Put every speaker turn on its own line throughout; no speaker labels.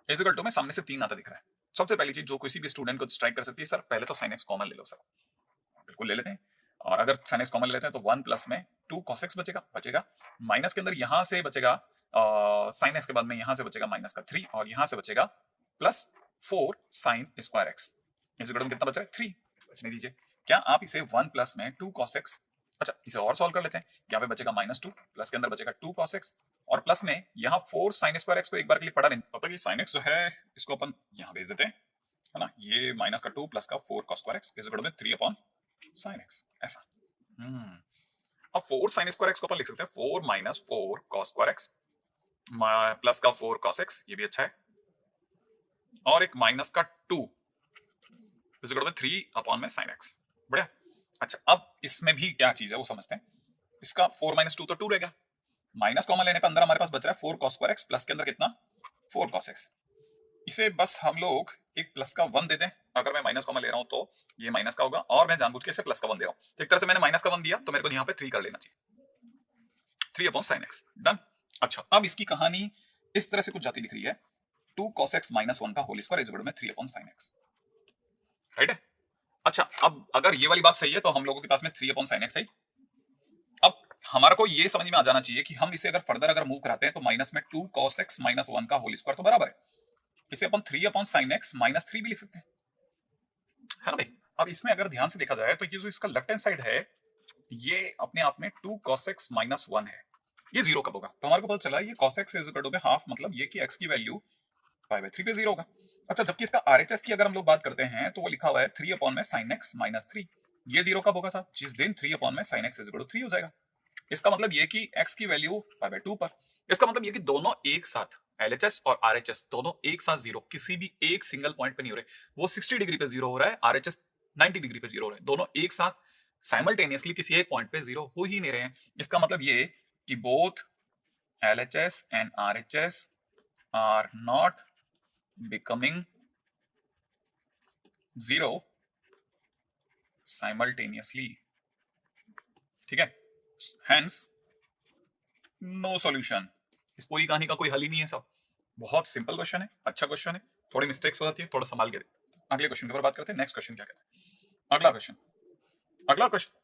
Is equal to में सामने से 3 आता दिख रहा है। सबसे पहली चीज जो किसी भी स्टूडेंट को स्ट्राइक कर सकती है, सर पहले तो साइन एक्स कॉमन ले लो सर। बिल्कुल ले लेते हैं। और अगर साइन एक्स कॉमन ले लेते हैं तो 1 प्लस में 2 cos x बचेगा बचेगा। माइनस के अंदर यहां से बचेगा साइन एक्स के बाद में यहां से बचेगा माइनस का 3 और यहां से बचेगा प्लस 4 साइन स्क्वायर एक्स। इस में कितना बच रहा है 3 बचने दीजिए। क्या आप इसे 1 प्लस में 2 cos x, अच्छा इसे और सॉल्व कर लेते हैं। यहाँ पे बचेगा -2 प्लस के अंदर बचेगा 2 cos x और प्लस में यहाँ 4 साइन स्क्वायर एक्स को एक बार के लिए पढ़ा नहीं पता कि साइन एक्स जो है इसको अपन यहाँ भेज देते हैं, है ना। ये माइनस का 2 प्लस का 4 cos square x is equal to 3 upon sine x ऐसा। अब 4 साइन स्क्वायर एक्स को अपन लिख सकते हैं 4 minus 4 cos square x plus का 4 cos x, ये भी अच्छा है। और एक माइनस का 2 इज इक्वल टू 3 अपॉन में साइन एक्स। बढ़िया। अच्छा अब इसमें भी क्या चीज है वो समझते हैं। इसका 4 माइनस 2 तो 2 रहेगा, माइनस कॉमन लेने पर अंदर हमारे पास बच रहा है 4 cos स्क्वायर एक्स प्लस के अंदर कितना 4 cos x। इसे बस हम लोग एक प्लस का 1 दे दें। अगर मैं माइनस कॉमन ले रहा हूं तो ये माइनस का होगा और मैं जानबूझ के इसे प्लस का 1 दे रहा हूं, तो एक तरह से मैंने माइनस का 1 दिया तो मेरे को यहाँ पे 3 कर लेना चाहिए, 3 अपॉन साइन एक्स। डन। अच्छा अब इसकी कहानी इस तरह से कुछ जाती दिख रही है, 2 cos x माइनस 1 का whole square is equal to में 3 अपॉन साइन एक्स। राइट है। अच्छा अब अगर ये वाली बात सही है तो हम लोगों के पास में 3 अपॉन साइन एक्स है। अब हमारे को ये समझ में आ जाना चाहिए कि हम इसे अगर फर्दर अगर मूव कराते हैं तो माइनस में 2 cos x माइनस 1 का होल स्क्वायर तो बराबर है, इसे अपन 3 अपॉन साइन एक्स माइनस 3 भी लिख सकते हैं, है ना भाई। अब इसमें अगर ध्यान से देखा जाए तो ये जो इसका लेफ्ट हैंड साइड है ये अपने आप में 2 cos x माइनस 1 है, ये जीरो कब होगा तो हमारे को पता चला ये cos x is equal to half, मतलब ये कि x की वैल्यू पाई बाय 3 पे जीरो होगा। अच्छा जबकि इसका आरएचएस की अगर हम लोग बात करते हैं तो वो लिखा हुआ है 3 अपॉन में साइन एक्स माइनस 3, ये जीरो कब होगा साहब जिस दिन 3 अपॉन में sine x is equal to 3 हो जाएगा। इसका मतलब ये कि x की वैल्यू पाई बाय 2 पर, इसका मतलब ये कि दोनों एक साथ एलएचएस और आरएचएस दोनों एक साथ जीरो, किसी भी एक सिंगल पॉइंट पे नहीं हो रहे। वो 60 डिग्री पे जीरो हो रहा है, आरएचएस 90 डिग्री पे जीरो हो रहा है, दोनों एक साथ साइमल्टेनियसली किसी एक पॉइंट पे जीरो हो ही नहीं रहे हैं। इसका मतलब ये कि both L H S and R H S are not becoming zero simultaneously. ठीक है, हेंस नो सॉल्यूशन। इस पूरी कहानी का कोई हल ही नहीं है सब। बहुत सिंपल क्वेश्चन है, अच्छा क्वेश्चन है, थोड़ी मिस्टेक्स हो जाती है, थोड़ा संभाल के अगले क्वेश्चन के ऊपर बात करते हैं। नेक्स्ट क्वेश्चन क्या कहते हैं, अगला क्वेश्चन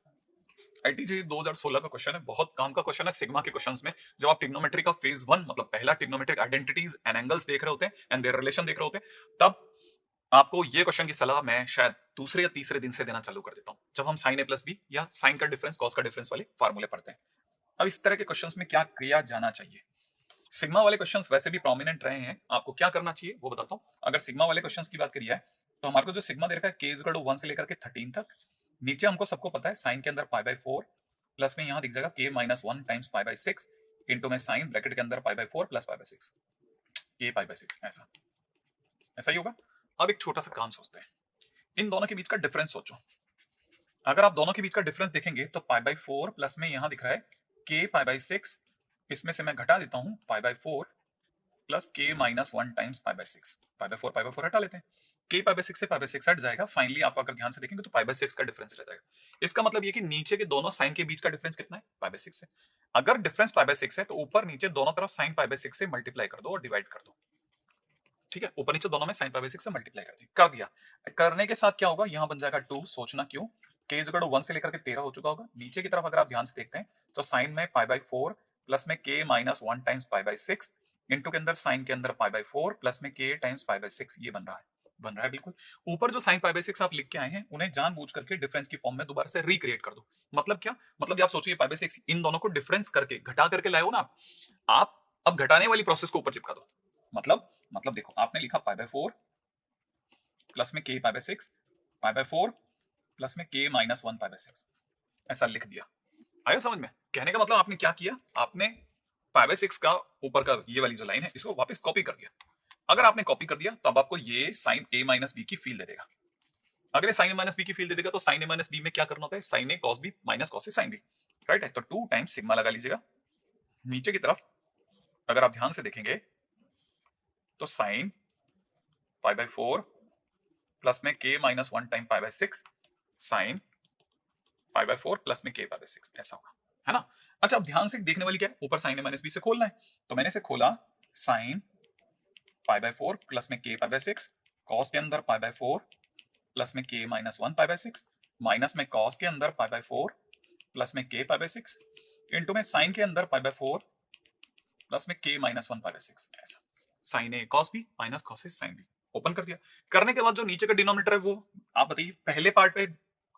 आईटीजे 2016 का क्वेश्चन है, बहुत काम का क्वेश्चन है सिग्मा के क्वेश्चंस में। जब आप ट्रिग्नोमेट्री का फेज 1 मतलब पहला ट्रिग्नोमेट्रिक आइडेंटिटीज एंड एंगल्स देख रहे होते हैं एंड देयर रिलेशन देख रहे होते हैं, तब आपको ये क्वेश्चन की सलाह मैं शायद दूसरे या तीसरे दिन से देना चालू कर देता हूं, जब हम साइन ए प्लस बी या साइन का डिफरेंस कॉस का डिफरेंस वाले फार्मूले पढ़ते हैं। अब इस तरह के क्वेश्चंस में क्या किया जाना चाहिए। सिग्मा वाले क्वेश्चंस वैसे भी प्रोमिनेंट रहे हैं, आपको क्या करना चाहिए वो बताता हूँ। अगर सिग्मा वाले क्वेश्चंस की बात करिए तो हमारे को जो सिग्मा दे रखा है के इज इक्वल टू 1 से लेकर के 13 तक, नीचे हमको सबको पता है साइन के अंदर पाई बाय 4 प्लस में यहाँ दिख जाएगा के minus 1 times pi by 6 into में साइन ब्रैकेट के अंदर पाई बाय 4 प्लस पाई बाय 6 के पाई बाय 6, ऐसा ऐसा ही होगा। अब एक छोटा सा काम सोचते हैं, इन दोनों के बीच का डिफरेंस सोचो। अगर आप दोनों के बीच का डिफरेंस देखेंगे तो पाई बाय 4 प्लस में यहाँ दिख रहा है के पाई बाय 6, इसमें से मैं घटा देता हूँ पाई बाय 4 प्लस के minus 1 times pi by 6, pi by 4 हटा लेते हैं, के पाई बाय 6 से पाई बाय 6 हट जाएगा। फाइनली आप अगर ध्यान से देखेंगे तो पाई बाय 6 का डिफरेंस रह जाएगा। इसका मतलब ये कि नीचे के दोनों साइन के बीच का डिफरेंस कितना है पाई बाय 6 है। अगर डिफरेंस पाई बाय 6 है तो ऊपर नीचे दोनों तरफ साइन पाई बाय 6 से मल्टीप्लाई कर दो और डिवाइड कर दो। ठीक है, ऊपर नीचे दोनों में साइन पाई बाय 6 से मल्टीप्लाई कर दिया। करने के साथ क्या होगा, यहाँ बन जाएगा 2, सोचना क्यों, के इज इक्वल टू 1 से लेकर के 13 हो चुका होगा। नीचे की तरफ अगर आप ध्यान से देखते हैं तो साइन में पाई बाय 4 प्लस में के minus 1 times pi by 6 into के अंदर साइन के अंदर पाई बाय 4 प्लस में के टाइम्स पाई बाय 6, ये बन रहा है बिल्कुल। ऊपर जो साइन पाई बाय 6 आप लिख के आए हैं उन्हें जानबूझ करके डिफरेंस की फॉर्म में दोबारा से रिक्रिएट कर दो। मतलब क्या, मतलब आप सोचिए पाई बाय 6 इन दोनों को डिफरेंस करके घटा करके लाए हो ना आप, अब घटाने वाली प्रोसेस को ऊपर चिपका दो। मतलब देखो आपने लिखा पाई बाय 4 प्लस में के पाई बाय 6, पाई बाय 4 प्लस में के माइनस 1 पाई बाय 6, ऐसा लिख दिया। आया समझ में, कहने का मतलब आपने क्या किया, आपने पाई बाय 6 का ऊपर का ये वाली जो लाइन है इसको वापस कॉपी कर दिया। अगर आपने कॉपी कर दिया तो अब आपको ये साइन ए माइनस बी की फील दे देगा। अगर ये साइन ए माइनस बी की फील दे देगा तो साइन ए माइनस बी में क्या करना होता है, sign A cos B minus cos A sine B, right है। तो 2 टाइम्स सिग्मा लगा लीजिएगा। नीचे की तरफ अगर आप ध्यान से देखेंगे तो साइन पाई बाय 4 प्लस में के minus 1 time pi by 6 sine pi by 4 plus में के पाई बाय 6, ऐसा होगा, है ना। अच्छा अब ध्यान से देखने वाली क्या है, ऊपर साइन ए माइनस बी से खोलना है, तो मैंने इसे खोला साइन पाई बाय 4 प्लस में के पाई बाय 6, कॉस के अंदर पाई बाय 4 प्लस में के माइनस 1 पाई बाय 6, माइनस में कॉस के अंदर पाई बाय 4 प्लस में के पाई बाय 6, इंटू में साइन के अंदर पाई बाय 4 प्लस में के माइनस 1 पाई बाय 6। ऐसा sign A cos B minus cos A sine B. Open कर दिया। करने के बाद जो नीचे का डिनोमिनेटर है वो आप बताइए पहले पार्ट पे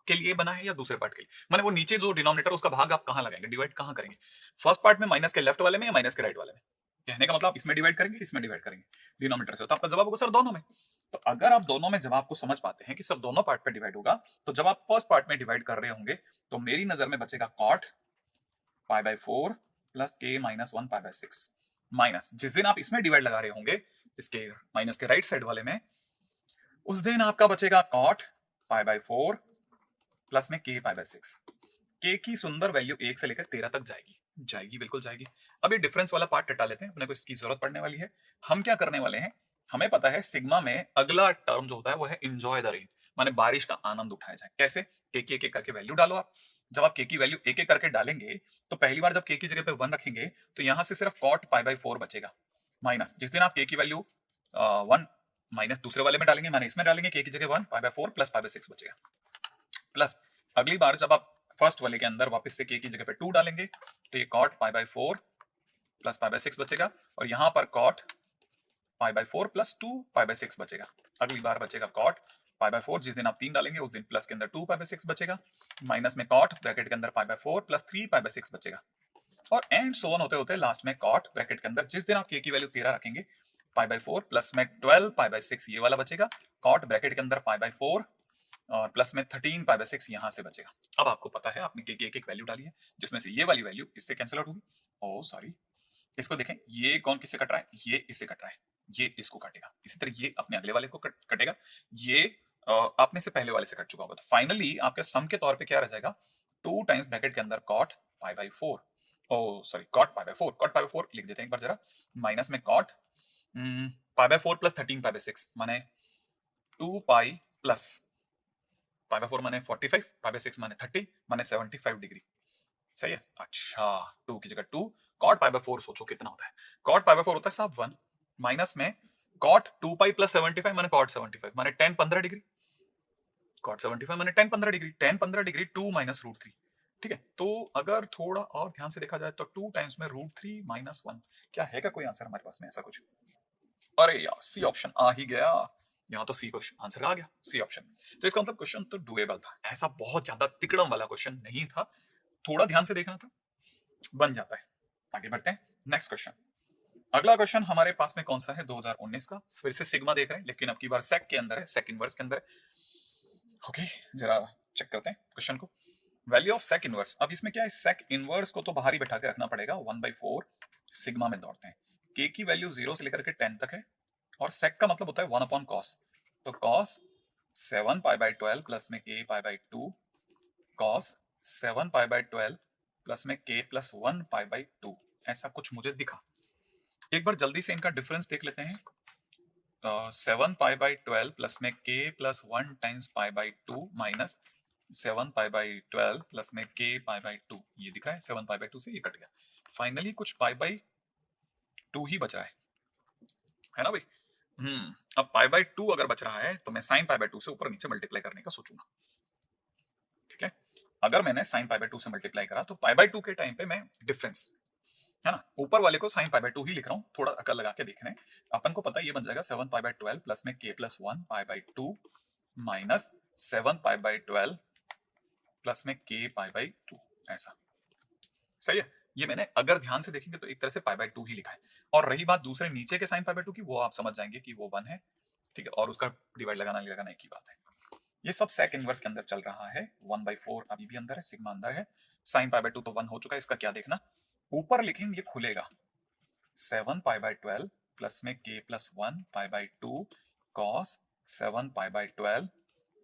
के लिए बना है या दूसरे पार्ट के लिए, माने वो नीचे जो डिनोमिनेटर उसका भाग आप कहां लगाएंगे, डिवाइड कहां करेंगे, फर्स्ट पार्ट में माइनस के लेफ्ट वाले में या माइनस के राइट वाले में। कहने का मतलब इसमें डिवाइड करेंगे इसमें डिवाइड करेंगे डिनोमिनेटर से, तो आपका जवाब होगा सर दोनों में। तो अगर आप दोनों में जवाब को समझ पाते हैं कि सर दोनों पार्ट पे डिवाइड होगा, तो जब आप फर्स्ट पार्ट में डिवाइड कर रहे होंगे तो मेरी नजर में बचेगा कॉट पाई बाय 4 प्लस के माइनस 1 पाई बाय 6, माइनस जिस दिन आप इसमें डिवाइड लगा रहे होंगे इसके माइनस के राइट साइड वाले में, उस दिन आपका बचेगा कॉट पाई बाय 4 प्लस में के पाई बाय 6। के की सुंदर वैल्यू 1 से लेकर 13 तक जाएगी, जाएगी बिल्कुल जाएगी। अब ये डिफरेंस वाला पार्ट हटा लेते हैं, अपने को इसकी जरूरत पड़ने वाली है। हम क्या करने वाले हैं, हमें पता है सिग्मा में अगला टर्म जो होता है वो है एंजॉय द रेन, माने बारिश का आनंद उठाया जाए। कैसे, के की एक एक करके वैल्यू डालो आप। जब आप के की वैल्यू एक एक करके डालेंगे तो पहली बार जब के की जगह पे 1 रखेंगे तो यहां से सिर्फ कॉट पाई बाय 4 बचेगा, माइनस जिस दिन आप के की वैल्यू 1 माइनस दूसरे वाले में डालेंगे माने इसमें डालेंगे, के की जगह 1 पाई बाय 4 प्लस पाई बाय 6 बचेगा। प्लस अगली बार जब आप फर्स्ट वाले के अंदर वापस से के की जगह पे 2 डालेंगे तो ये cot pi by 4 plus pi by 6 बचेगा, और यहां पर cot pi by 4 plus 2 pi by 6 बचेगा। अगली बार बचेगा कॉट पाई बाय 4, जिस दिन आप 3 डालेंगे उस दिन प्लस के अंदर 2 पाई बाय 6 बचेगा, माइनस में कॉट ब्रैकेट के अंदर पाई बाय 4 प्लस 3 पाई बाय 6 बचेगा, और एंड सो ऑन होते होते लास्ट में कॉट ब्रैकेट के अंदर जिस दिन आप के की वैल्यू 13 रखेंगे पाई बाय 4 प्लस में 12 पाई बाय 6 ये वाला बचेगा, कॉट ब्रैकेट के अंदर पाई बाय 4 और प्लस में 13 पाई बाय 6 यहां से बचेगा। अब आपको पता है आपने के की एक एक वैल्यू डाली है, जिसमें से ये वाली वैल्यू इससे कैंसिल आउट होगी। ओ सॉरी, इसको देखें, ये कौन किससे कट रहा है, ये इससे कट रहा है, ये इसको काटेगा, इसी तरह ये अपने अगले वाले को कटेगा, ये आपने से पहले वाले से कट चुका होगा। तो फाइनली आपके सम के तौर पे क्या रह जाएगा, 2 टाइम्स ब्रैकेट के अंदर cot pi by 4, oh sorry cot pi by 4, cot pi by 4 लिख देते हैं एक बार जरा, माइनस में cot pi by 4 plus 13 pi by 6 माने 2 पाई प्लस पाई बाय 4 माने 45, पाई बाय 6 माने 30 माने 75 डिग्री। सही है। अच्छा 2 की जगह 2, कॉट पाई बाय 4 सोचो कितना होता है, कॉट पाई बाय 4 होता है साहब 1, माइनस में कॉट 2 पाई प्लस 75 माने कॉट 75 माने 10 15 डिग्री, कॉट 75 माने 10 15 डिग्री, 10 15 डिग्री 2 माइनस रूट 3। ठीक है, तो अगर थोड़ा और ध्यान से देखा जाए तो 2 टाइम्स में रूट 3 माइनस 1, क्या है क्या कोई आंसर हमारे पास में ऐसा कुछ? अरे यार सी ऑप्शन आ ही गया, यहाँ तो सी क्वेश्चन आंसर आ गया, सी ऑप्शन। तो इसका मतलब क्वेश्चन तो डुएबल था, ऐसा बहुत ज्यादा तिकड़म वाला क्वेश्चन नहीं था, थोड़ा ध्यान से देखना था, बन जाता है। आगे बढ़ते हैं, नेक्स्ट क्वेश्चन। अगला क्वेश्चन हमारे पास में कौन सा है, 2019 का, फिर से सिग्मा देख रहे हैं लेकिन अब की बार सेक के अंदर है, सेक इनवर्स के अंदर है। ओके जरा चेक करते हैं क्वेश्चन को। वैल्यू ऑफ सेक इनवर्स, अब इसमें क्या है, सेक इनवर्स को तो बाहर ही बैठा के रखना पड़ेगा, 1/4 सिग्मा में दौड़ते हैं। के की वैल्यू 0 से लेकर के 10 तक है, और सेक का मतलब होता है 1 अपॉन कॉस, तो कॉस 7 पाई बाय 12 प्लस में के pi by 2, cos 7 pi by 12 plus में के प्लस 1 पाई बाय 2, ऐसा कुछ मुझे दिखा। एक बार जल्दी से इनका डिफरेंस देख लेते हैं। 7 पाई बाय 12 प्लस में के plus 1 times pi by 2 minus 7 pi by 12 plus में के पाई बाय 2, ये दिख रहा है 7 पाई बाय 2 से ये कट गया, फाइनली कुछ पाई बाय 2 ही बच रहा है ना भाई। अब पाई बाय 2 अगर बच रहा है तो मैं साइन पाई बाय 2 से ऊपर नीचे मल्टीप्लाई करने का सोचूंगा। ठीक है, अगर मैंने साइन पाई बाय 2 से मल्टीप्लाई करा तो पाई बाय 2 के टाइम पे मैं डिफरेंस है ना, ऊपर वाले को साइन पाई बाय 2 ही लिख रहा हूँ, थोड़ा अकल लगा के देख रहे हैं। अपन को पता है ये बन जाएगा 7 पाई बाय 12 प्लस में के plus 1 pi by 2 minus 7 pi by 12 plus में के पाई बाय 2, ऐसा। सही है, ये मैंने अगर ध्यान से देखेंगे तो एक तरह से पाई बाय 2 ही लिखा है, और रही बात दूसरे नीचे के साइन पाई बाय 2 की, वो आप समझ जाएंगे कि वो 1 है। ठीक है, और उसका डिवाइड लगाना नहीं लगाना एक ही बात है। ये सब सेक इनवर्स के अंदर चल रहा है, 1/4 अभी भी अंदर है, सिग्मा अंदर है, साइन पाई बाय 2 तो 1 हो चुका है, इसका क्या देखना, ऊपर लिखेंगे ये खुलेगा 7 पाई बाय 12 प्लस में के plus 1 pi by 2 cos 7 pi by 12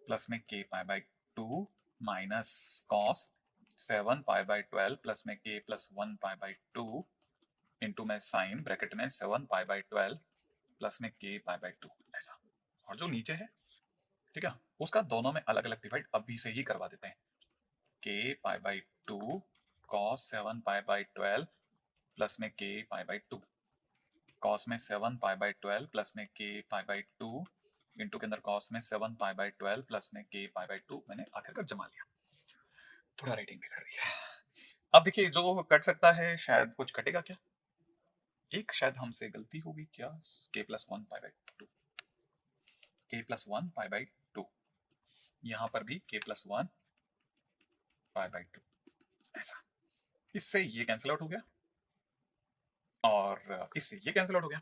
plus में के pi by 2 minus cos 7 pi by 12 plus में के प्लस 1 पाई बाय 2 इंटू में साइन ब्रैकेट में 7 पाई बाय 12 प्लस में के पाई बाय 2, ऐसा। और जो नीचे है ठीक है, उसका दोनों में अलग अलग डिवाइड अभी से ही करवा देते हैं, के pi by 2 cos 7 pi by 12 plus में के पाई बाय 2 कॉस में 7 पाई बाई 12 प्लस में k पाई बाई 2 इंटू के अंदर कॉस में 7 पाई बाई 12 प्लस में k पाई बाई 2 मैंने आखिरकार जमा लिया। थोड़ा रेटिंग बिगड़ रही है। अब देखिए जो कट सकता है शायद कुछ कटेगा क्या, एक शायद हमसे गलती होगी क्या, k plus 1 pi by 2, k plus 1 pi by 2, यहाँ पर भी k प्लस 1 पाई बाई 2, ऐसा। इससे ये कैंसिल आउट हो गया और इससे ये कैंसिल आउट हो गया,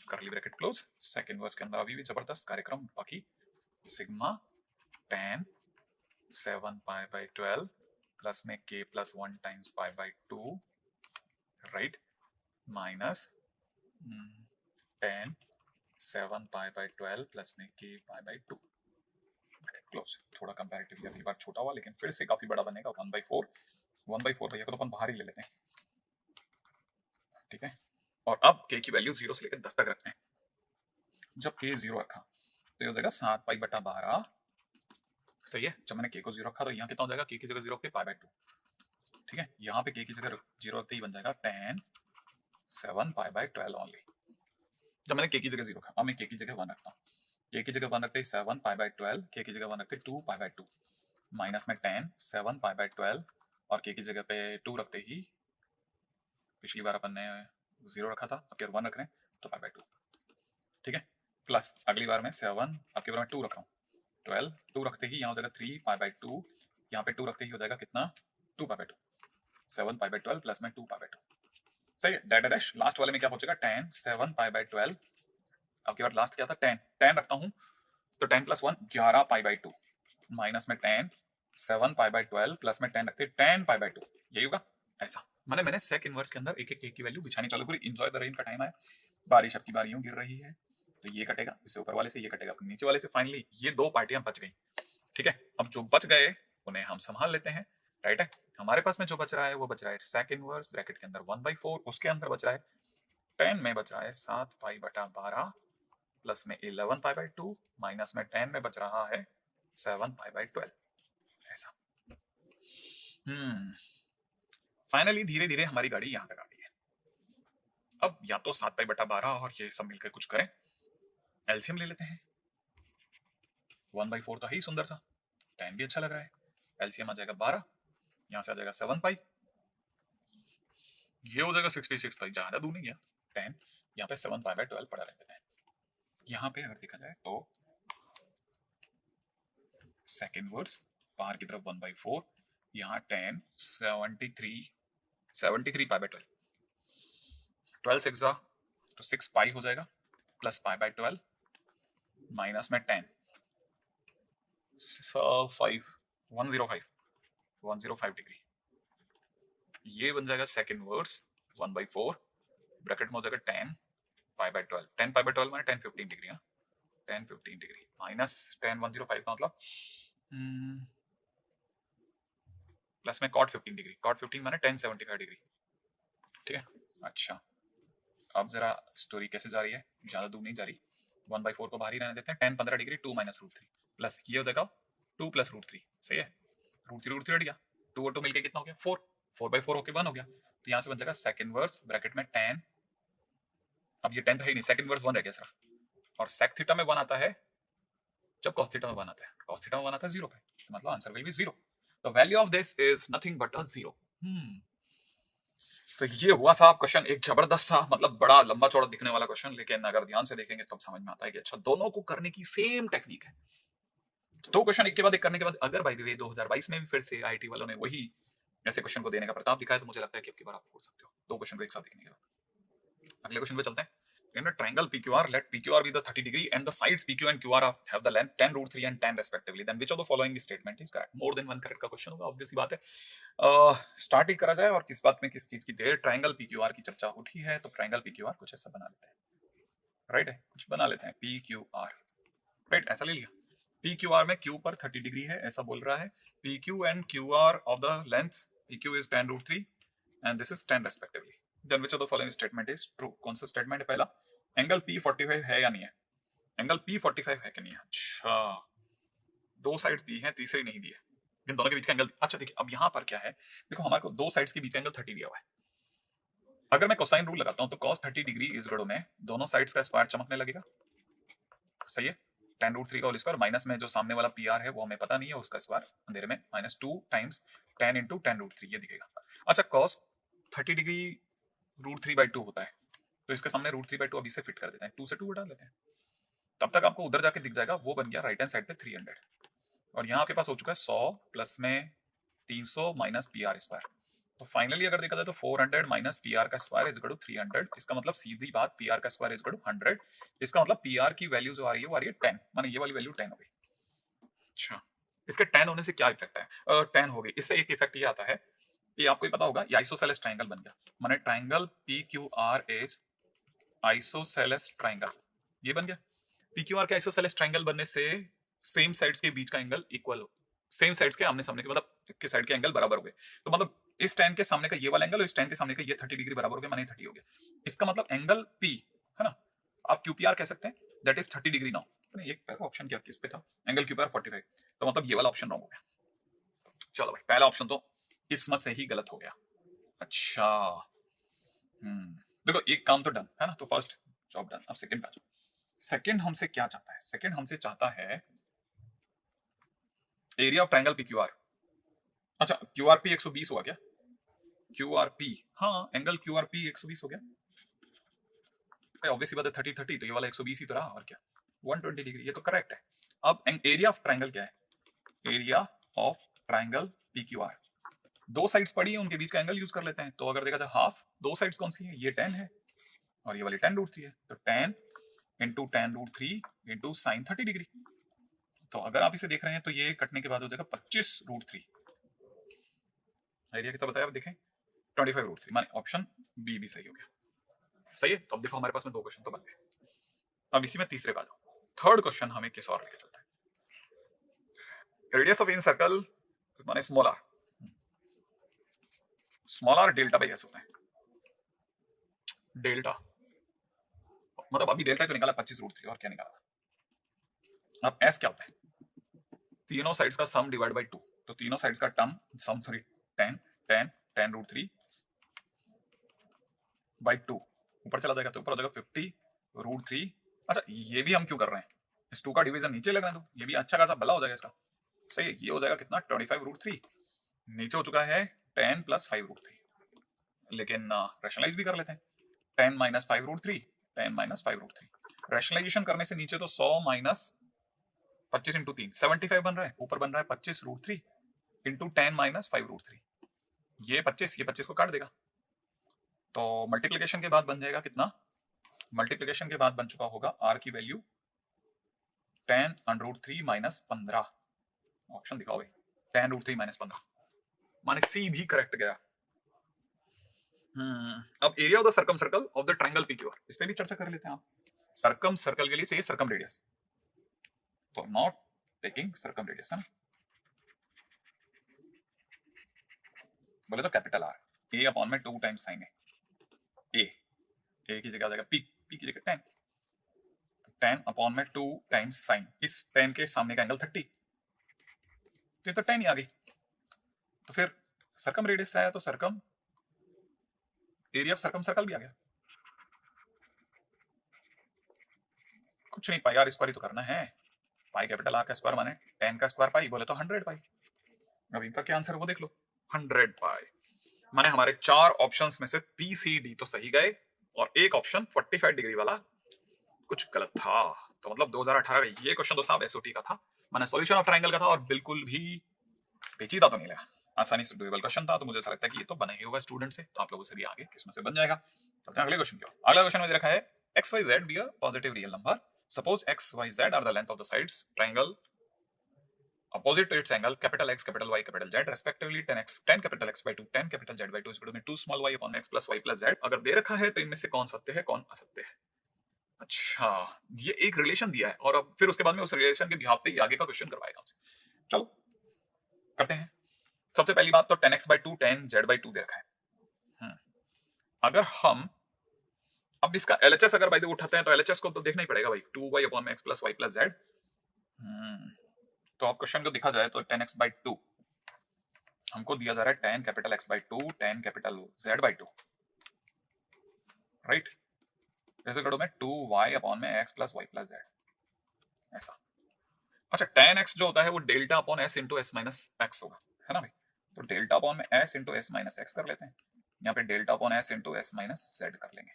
करली ब्रैकेट क्लोज। सेकंड वर्स के अंदर अभी भी जबरदस्त कार्यक्रम बाकी, sigma tan 7 pi by 12 plus में k plus 1 times pi by 2 right minus tan 7 pi by 12 plus में k पाई बाई 2 क्लोज। थोड़ा कंपैरेटिवली अगली बार छोटा हुआ लेकिन फिर से काफी बड़ा बनेगा, 1/4 1/4 भैया को तो अपन बाहर ही ले लेते हैं, ठीक है। और अब k की वैल्यू 0 से लेकर 10 तक रखते हैं। जब k 0 रखा तो ये हो जाएगा 7 पाई बटा 12, सही है। जब मैंने k को 0 रखा तो यहाँ कितना हो जाएगा, k की जगह 0 रखते पाई बाई 2, ठीक है। यहाँ पे k की जगह 0 रखते ही बन जाएगा tan 7 पाई बाई 12 ओनली। जब मैंने k की जगह 0 रखा, अब मैं k की जगह 1 रखता हूँ, k की जगह 1 रखते ही 7 पाई बाई 12, k की जगह 1 रखते 2 पाई बाई 2 माइनस में tan 7 पाई बाई 12 और k की जगह पे 2 रखते ही, पिछली बार अपन ने 0 रखा था, अब 1 रख रहे हैं तो पाई बाई 2, ठीक है। प्लस अगली बार में 7, अब की बार में 2 रख रहा हूँ, 12, 2 रखते ही यहाँ हो जाएगा 3 पाई बाई 2, यहाँ पे 2 रखते ही हो जाएगा कितना, 2 pi by 2, 7 pi by 12 plus में 2 पाई बाई 2, सही है। डैश डैश लास्ट वाले में क्या पहुंचेगा, tan 7 पाई बाई 12, अब की बार लास्ट क्या था, tan रखता हूँ तो tan plus 1 11 pi by 2 minus में tan 7 पाई बाई 12 प्लस में tan रखते tan पाई बाई 2, यही होगा। ऐसा मैंने सेक इनवर्स के अंदर एक एक की वैल्यू बिछानी चालू करी। एंजॉय द रेन का टाइम आया, बारिश अब की बार यूं गिर रही है तो ये कटेगा, इससे ऊपर वाले से ये कटेगा, नीचे वाले से। फाइनली ये दो पार्टियां बच गई, ठीक है। अब जो बच गए उन्हें हम संभाल लेते हैं, राइट है। हमारे पास में जो बच रहा है वो बच रहा है सेक इनवर्स ब्रैकेट के अंदर 1/4, उसके अंदर बच रहा है tan में बच रहा है 7 पाई बटा 12 प्लस में 11 पाई बाई 2 माइनस में tan में बच रहा है 7 पाई बाई 12, ऐसा। फाइनली धीरे धीरे हमारी गाड़ी यहां तक आ गई है। अब या तो 7 पाई बटा 12 और ये सब मिलकर कुछ करें, एलसीएम ले लेते हैं। 1/4 तो है ही सुंदर सा, tan भी अच्छा लग रहा है, एलसीएम आ जाएगा 12, यहां से आ जाएगा 7 पाई, ये हो जाएगा 66 पाई, ज्यादा दूर नहीं गया। tan यहाँ पे 7 पाई बाई 12 पड़ा रहता है। यहाँ पे अगर देखा जाए तो सेकंड वर्स बाहर की तरफ 1/4, यहाँ tan 73 पाई बाई 12, 12 6 तो 6 पाई हो जाएगा प्लस पाई बाई 12 माइनस में tan 105 डिग्री, ये बन जाएगा सेकंड वर्स 1/4 ब्रैकेट में हो जाएगा tan pi by 12, tan pi by 12 माने tan 15 डिग्री, हाँ tan 15 डिग्री माइनस tan 105 का मतलब प्लस में cot 15 डिग्री, cot 15 माने tan 75 डिग्री, ठीक है। अच्छा अब जरा स्टोरी कैसे जा रही है, ज्यादा दूर नहीं जा रही, 1/4 को बाहर ही रहने देते हैं। tan 15 डिग्री 2 माइनस √3 प्लस ये हो जाएगा 2 प्लस √3, सही है। √3 हट गया, 2 और 2 मिलके कितना हो गया 4, 4/4 होके 1 हो गया, तो यहाँ से बन जाएगा सेकंड वर्स ब्रैकेट में tan, अब ये tan तो है ही नहीं, सेकंड वर्स 1 रह गया सिर्फ, और sec थीटा में 1 आता है जब cos थीटा में 1 आता है, cos थीटा में 1 आता है 0 पे, मतलब answer will be 0, the value of this is nothing but a 0। तो ये हुआ साहब क्वेश्चन, एक जबरदस्त सा, मतलब बड़ा लंबा चौड़ा दिखने वाला क्वेश्चन, लेकिन अगर ध्यान से देखेंगे तब समझ में आता है कि अच्छा दोनों को करने की सेम टेक्निक है। दो क्वेश्चन एक के बाद एक करने के बाद, अगर बाय द वे 2022 में भी फिर से आईटी वालों ने वही ऐसे क्वेश्चन को देने का प्रताप दिखाया तो मुझे लगता है कि अब की बार आप पूछ सकते हो दो क्वेश्चन को एक साथ देखने के बाद। अगले क्वेश्चन पे चलते हैं। In a triangle PQR, let PQR be the 30 degree and the sides PQ and QR have the length 10 √3 and 10 respectively. Then which of the following statement is correct? More than one correct का question होगा, obvious सी बात है। Start ही करा जाए और किस बात में किस चीज की देर, ट्रायंगल PQR की चर्चा उठी है तो ट्रायंगल PQR कुछ ऐसा बना लेते हैं, राइट है, कुछ बना लेते हैं PQR, राइट, ऐसा ले लिया। PQR में Q पर 30 डिग्री है ऐसा बोल रहा है, PQ and QR of the lengths PQ is 10 √3 and this is 10 respectively. Then which of the following statement is true? कौन सा स्टेटमेंट है पहला, एंगल P45 है या नहीं है, एंगल P45 है कि नहीं है। अच्छा दो साइड्स दी हैं, तीसरी नहीं दी है, इन दोनों के बीच का एंगल, अच्छा देखिए अब यहाँ पर क्या है, देखो हमारे को दो साइड्स के बीच का एंगल 30 दिया हुआ है, अगर मैं कोसाइन रूल लगाता हूं तो cos 30 डिग्री इस गड़ो में दोनों साइड्स का स्क्वायर चमकने लगेगा, सही है। tan√3 का होल स्क्वायर माइनस में जो सामने वाला PR है वो हमें पता नहीं है, उसका स्क्वायर अंधेरे में -2 टाइम्स tan इंटू tan√3 ये दिखेगा। अच्छा cos 30 डिग्री √3/2 होता है, तो इसके सामने √3/2 अभी से फिट कर देते हैं, 2 से 2 हटा लेते हैं, तब तक आपको उधर जाके दिख जाएगा, वो बन गया राइट हैंड साइड पे 300 और यहाँ आपके पास हो चुका है 100 प्लस में 300 माइनस PR स्क्वायर। तो फाइनली अगर देखा जाए तो 400 माइनस PR का स्क्वायर इज इक्वल टू 300। इसका मतलब सीधी बात PR का स्क्वायर इज इक्वल टू 100। इसका मतलब PR की वैल्यू जो आ रही है वो आ रही है 10, माने ये वाली वैल्यू 10 हो गई। अच्छा, इसके 10 होने से क्या इफेक्ट है? 10 हो गई, इससे एक इफेक्ट ये आता है कि आपको पता होगा ये आइसोसेलेस ट्रायंगल बन गया, माने triangle PQR is isosceles triangle, ये बन गया। PQR के आइसोसेलेस ट्रायंगल बनने से सेम साइड्स के बीच का एंगल इक्वल हो, सेम साइड्स के आमने सामने के मतलब के साइड के एंगल बराबर हो गए, तो मतलब इस tan के सामने का ये वाला एंगल और इस tan के सामने का ये 30 डिग्री बराबर हो गया, माने 30 हो गया। इसका मतलब एंगल P है ना, आप QPR कह सकते हैं, दैट इज 30 डिग्री नाउ। ये पहला ऑप्शन क्या किस पे था? एंगल QPR 45, तो मतलब ये वाला ऑप्शन रॉन्ग हो गया। चलो भाई, पहला ऑप्शन तो किस्मत से ही गलत हो गया। अच्छा, देखो एक काम तो डन है ना, तो फर्स्ट जॉब डन। अब सेकंड पे आ जाओ। सेकंड हमसे क्या चाहता है? सेकंड हमसे चाहता है एरिया ऑफ ट्रायंगल PQR। अच्छा, QRP 120 हुआ क्या? QRP, हाँ एंगल QRP 120 हो गया, ऑब्वियसली बात है 30 30, तो ये वाला 120 ही तो रहा, और क्या 120 डिग्री, ये तो करेक्ट है। अब एरिया ऑफ ट्रायंगल क्या है? एरिया ऑफ ट्रायंगल PQR, दो साइड्स पड़ी है, उनके बीच का एंगल यूज कर लेते हैं, तो अगर देखा जाए हाफ, दो साइड्स कौन सी है? ये 10 है और ये वाली tan√3 है, तो 10 into tan√3 into sine 30 degree. तो अगर आप इसे देख रहे हैं तो ये कटने के बाद हो जाएगा 25√3। एरिया कितना बताया आप देखें, 25√3, माने ऑप्शन बी भी सही हो गया। सही है, तो अब देखो हमारे पास में दो क्वेश्चन तो बन गए। अब इसी में तीसरे का जाओ। थर्ड क्वेश्चन हमें किस और लेके चलता है? रेडियस ऑफ इन सर्कल माने small R delta by S होता है। डेल्टा मतलब अभी डेल्टा तो निकाला 25√3, और क्या निकाला? अब एस क्या होता है? तीनों साइड्स का सम डिवाइड बाई 2, तो तीनों साइड्स का टर्म सम, सॉरी 10 10 10√3 बाई 2 ऊपर चला जाएगा, तो ऊपर हो जाएगा 50√3। अच्छा, ये भी हम क्यों कर रहे हैं? इस 2 का डिवीजन नीचे लग रहा है, तो ये भी अच्छा खासा भला हो जाएगा इसका। सही है, ये हो जाएगा कितना? 25√3, नीचे हो चुका है 10 प्लस 5√3, लेकिन रैशनलाइज भी कर लेते हैं। 10 माइनस 5√3, 10 माइनस 5√3, रैशनलाइजेशन करने से नीचे तो 100 माइनस 25 इंटू 3 75 बन रहा है, ऊपर बन रहा है 25√3 इंटू 10 माइनस 5√3, ये 25 को काट देगा, तो मल्टीप्लीकेशन के बाद बन जाएगा कितना? मल्टीप्लीकेशन के बाद बन चुका होगा आर की वैल्यू 10√3 माइनस 15, ऑप्शन दिखाओ भाई, 10√3 माइनस 15, माने सी भी करेक्ट गया। अब area of the circum circle of the triangle PQR, इस पे भी चर्चा कर लेते हैं। आप सर्कम सर्कल के लिए चाहिए सर्कम रेडियस, तो नॉट टेकिंग सर्कम रेडियस है ना, बोले तो कैपिटल आर, ए अपॉन में 2 टाइम्स साइन ए की जगह आ जाएगा पी की जगह 10 अपॉन में 2 टाइम्स साइन, इस 10 के सामने का एंगल 30, तो ये तो 10 ही आ गई, तो फिर सर्कम रेडियस आया तो circum area of circum circle भी आ गया। कुछ नहीं, पाई आर स्क्वायर ही तो करना है, पाई कैपिटल आर का स्क्वायर माने 10 का स्क्वायर पाई, बोले तो 100 पाई। अब इनका क्या आंसर है वो देख लो, 100 पाई। माने हमारे 4 ऑप्शंस में से बी सी डी तो सही गए, और एक ऑप्शन 45 डिग्री वाला कुछ गलत था। तो मतलब 2018 का ये क्वेश्चन तो साफ एसओटी का था, माने सॉल्यूशन ऑफ ट्रायंगल का था, और बिल्कुल भी पेचीदा तो नहीं लगा, आसानी से डूएबल क्वेश्चन था, तो मुझे ऐसा लगता है कि ये तो बना ही होगा स्टूडेंट से, तो आप लोगों से भी आगे किसमें से बन जाएगा। चलते हैं अगले क्वेश्चन की ओर। अगला क्वेश्चन में दे रखा है XYZ be a positive real number, suppose XYZ are the length of the sides triangle opposite to its angle capital X capital Y capital Z respectively 10 capital X by 2 10 capital Z by 2 is equal to 2 small y upon X plus Y plus Z। अगर दे रखा है तो इनमें से कौन सत्य है कौन असत्य है? अच्छा, ये एक रिलेशन दिया है, और अब फिर उसके बाद में उस रिलेशन के बिहाफ पे ही आगे का क्वेश्चन करवाएगा हमसे। चलो करते हैं। सबसे पहली बात तो 10x by 2 10z by 2 दे रखा है। अगर हम अब इसका LHS अगर भाई उठाते हैं तो LHS को तो देखना ही पड़ेगा भाई, 2y अपॉन में x plus y plus z। तो अब क्वेश्चन को देखा जाए तो 10x by 2 हमको दिया जा रहा है 10 capital x by 2 10 capital z by 2, right, is equal to में 2y अपॉन में x plus Y plus z ऐसा। अच्छा, tan x जो होता है वो delta upon s into s minus x होगा, है ना भाई। तो डेल्टा अपॉन में s into s minus x कर लेते हैं, यहाँ पे delta upon s into s minus z कर लेंगे।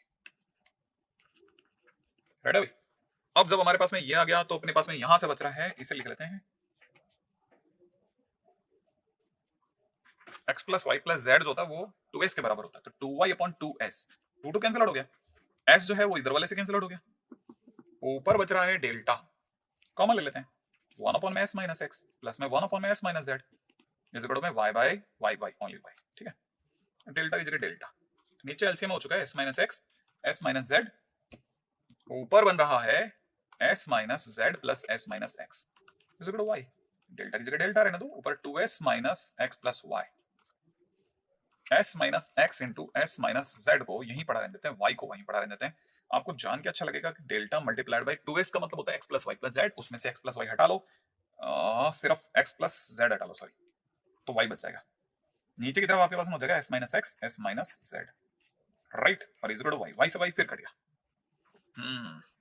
राइट है भाई। अब जब हमारे पास में ये आ गया तो अपने पास में यहां से बच रहा है, इसे लिख लेते हैं x plus Y plus z जो होता है वो 2s के बराबर होता है, तो 2y upon 2s, 2 cancel out हो गया, s जो है वो इधर वाले से कैंसिल आउट हो गया, ऊपर बच रहा है डेल्टा, कॉमन ले लेते हैं, 1 अपॉन में s माइनस एक्स प्लस में 1 अपॉन में s minus z is equal to में y by y only y, ठीक है। डेल्टा की जगह डेल्टा, नीचे एलसीएम हो चुका है s minus x s minus z, ऊपर बन रहा है s minus z plus s minus x is equal to y, delta की जगह डेल्टा रहने दो, ऊपर 2s minus x plus y, s minus x into s minus z को यहीं पढ़ा रहने देते हैं, y को वहीं पढ़ा रहने देते हैं। आपको जान के अच्छा लगेगा कि डेल्टा मल्टीप्लाइड बाय 2s का मतलब होता है x plus Y plus z, उसमें से x प्लस वाई हटा लो, सिर्फ x प्लस जेड हटा लो, सॉरी, तो y बच जाएगा, नीचे की तरफ आपके पास हो जाएगा s minus x s minus z, right, और इज इक्वल टू y से y फिर कट गया।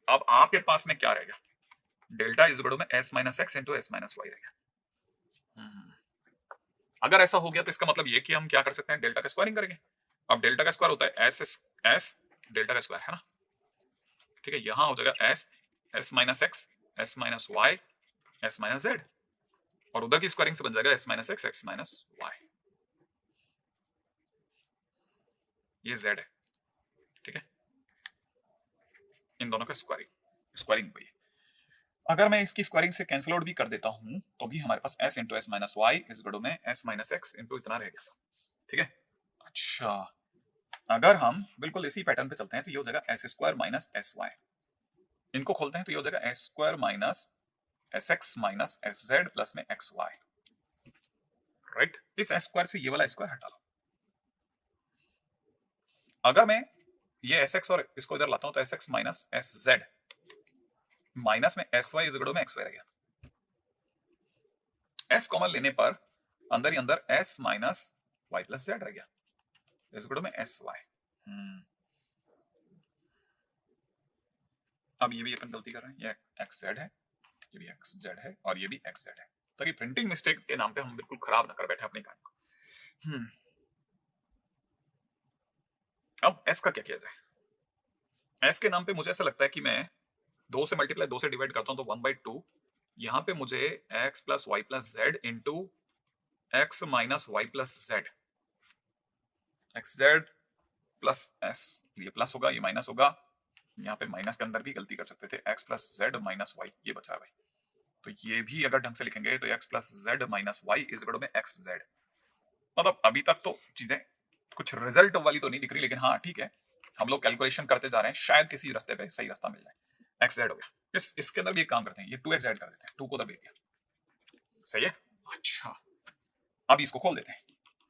अब आपके पास में क्या रहेगा, डेल्टा इज इक्वल टू में s minus x into s minus y रहेगा। अगर ऐसा हो गया तो इसका मतलब ये कि हम क्या कर सकते हैं, डेल्टा का स्क्वायरिंग करेंगे। अब डेल्टा का स्क्वायर होता है एस डेल्टा का स्क्वायर, है ना, ठीक है। यहां हो जाएगा s minus x s minus y s minus z, और उधर की स्क्वायरिंग से बन जाएगा s minus x minus y, ये जेड है, ठीक है। इन दोनों का स्क्वायरिंग वही है। अगर मैं इसकी स्क्वायरिंग से कैंसिल आउट भी कर देता हूं तो भी हमारे पास s into s minus y इस गड़ो में s माइनस एक्स इंटू इतना रहेगा, ठीक है। अच्छा, अगर हम बिल्कुल इसी पैटर्न पे चलते हैं तो ये हो जाएगा s square minus s y, इनको खोलते हैं तो ये हो जाएगा s square minus s x minus S z plus में एक्स वाई, राइट। इस एस स्क्वायर से ये वाला स्क्वायर हटा लो, अगर मैं ये एस एक्स और इसको इधर लाता हूं तो S x minus S Z minus में S Y is equal to में एक्स वाई रहेगा, एस कॉमन लेने पर अंदर ही अंदर S minus Y plus Z रह गया इज इक्वल टू में एस वाई। अब ये भी अपन गलती कर रहे हैं, ये एक्स जेड है, ये भी एक्स जेड है और ये भी एक्स जेड है, ताकि प्रिंटिंग मिस्टेक के नाम पे हम बिल्कुल खराब ना कर बैठे अपनी कहानी को। अब एस का क्या किया जाए, एस के नाम पे मुझे ऐसा लगता है कि मैं 2 से मल्टीप्लाई 2 से डिवाइड करता हूं तो 1/2, यहां पे मुझे x plus Y plus z into x minus Y plus z, x z plus s, ये प्लस होगा ये माइनस होगा, यहाँ पे माइनस के अंदर भी गलती कर सकते थे, x plus Z minus y, ये बचा है भाई, तो ये भी अगर ढंग से लिखेंगे तो x plus Z minus y is equal to में एक्स जेड। मतलब अभी तक तो चीजें कुछ रिजल्ट वाली तो नहीं दिख रही, लेकिन हाँ ठीक है, हम लोग कैलकुलेशन करते जा रहे हैं, शायद किसी रास्ते पे सही रास्ता मिल जाए। एक्स जेड हो गया, इसके अंदर भी एक काम करते हैं, ये 2x ऐड कर देते हैं, 2 को उधर भेज दिया, सही है। अच्छा, अब इसको खोल देते हैं,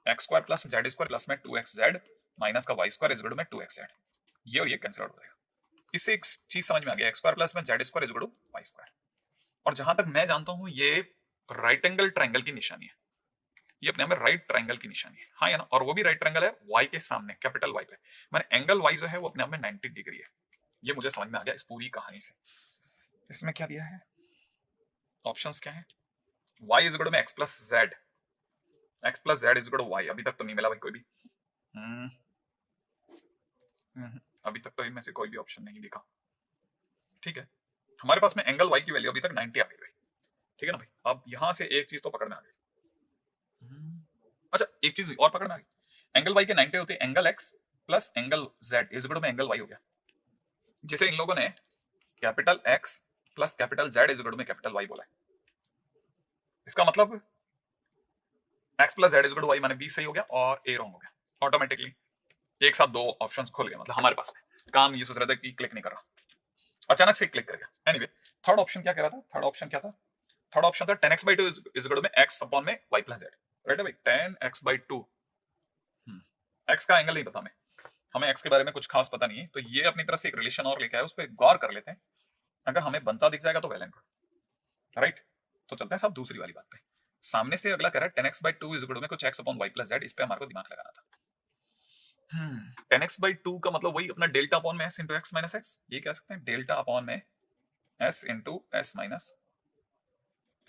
x square plus Z square plus में 2x जेड माइनस का Y square is equal to में 2x जेड, ये और ये कैंसिल आउट हो जाएगा। इससे एक चीज समझ में आ गया, एक्स स्क्वायर प्लस में z square is equal to y square, और जहां तक मैं जानता हूं ये राइट एंगल ट्रायंगल की निशानी है, ये अपने में राइट ट्रायंगल की निशानी है, हाँ या ना, और वो भी राइट ट्रायंगल है y के सामने कैपिटल Y पे, मैंने एंगल y जो है वो अपने आप में 90 डिग्री है, ये मुझे समझ में आ गया इस पूरी कहानी से। इसमें क्या दिया है, ऑप्शंस क्या है, y is equal to x plus z, x plus z is equal to y, अभी तक तो नहीं मिला भाई कोई भी, अभी तक तो इनमें से कोई भी ऑप्शन नहीं दिखा, ठीक है। हमारे पास में एंगल y की वैल्यू अभी तक 90 आ गई भाई, ठीक है ना भाई। अब यहां से एक चीज तो पकड़ में आ गई, अच्छा एक चीज और पकड़ में आ गई, एंगल y के 90 होते हैं angle x plus angle z is equal to में एंगल y हो गया, जिसे इन लोगों ने capital x plus capital z is equal to में कैपिटल y बोला है। इसका मतलब x plus z is equal to y माने b सही हो गया और a रॉन्ग हो गया, ऑटोमेटिकली एक साथ दो ऑप्शंस खुल गए, मतलब हमारे पास में काम ये सोच रहा था कि क्लिक नहीं कर रहा, अचानक से क्लिक कर गया। एनीवे, थर्ड ऑप्शन क्या कह रहा था, थर्ड ऑप्शन क्या था, थर्ड ऑप्शन था 10x/2 इज इक्वल टू में x अपॉन में y प्लस z, राइट है भाई, 10x/2, x का एंगल नहीं पता हमें x के बारे में कुछ खास पता नहीं है, तो ये अपनी तरफ से एक रिलेशन और लेके आए, उस पर गौर कर लेते हैं, अगर हमें बनता दिख जाएगा तो वेल एंड गुड, राइट। तो चलते हैं साहब दूसरी वाली बात पे, सामने से अगला कह रहा है 10x/2 इज इक्वल टू में कुछ x upon y plus z, इस पे हमारे को दिमाग लगाना था। टेन एक्स बाई टू का मतलब वही अपना डेल्टा अपॉन में S into x minus X, ये कह सकते हैं डेल्टा अपॉन में S into s minus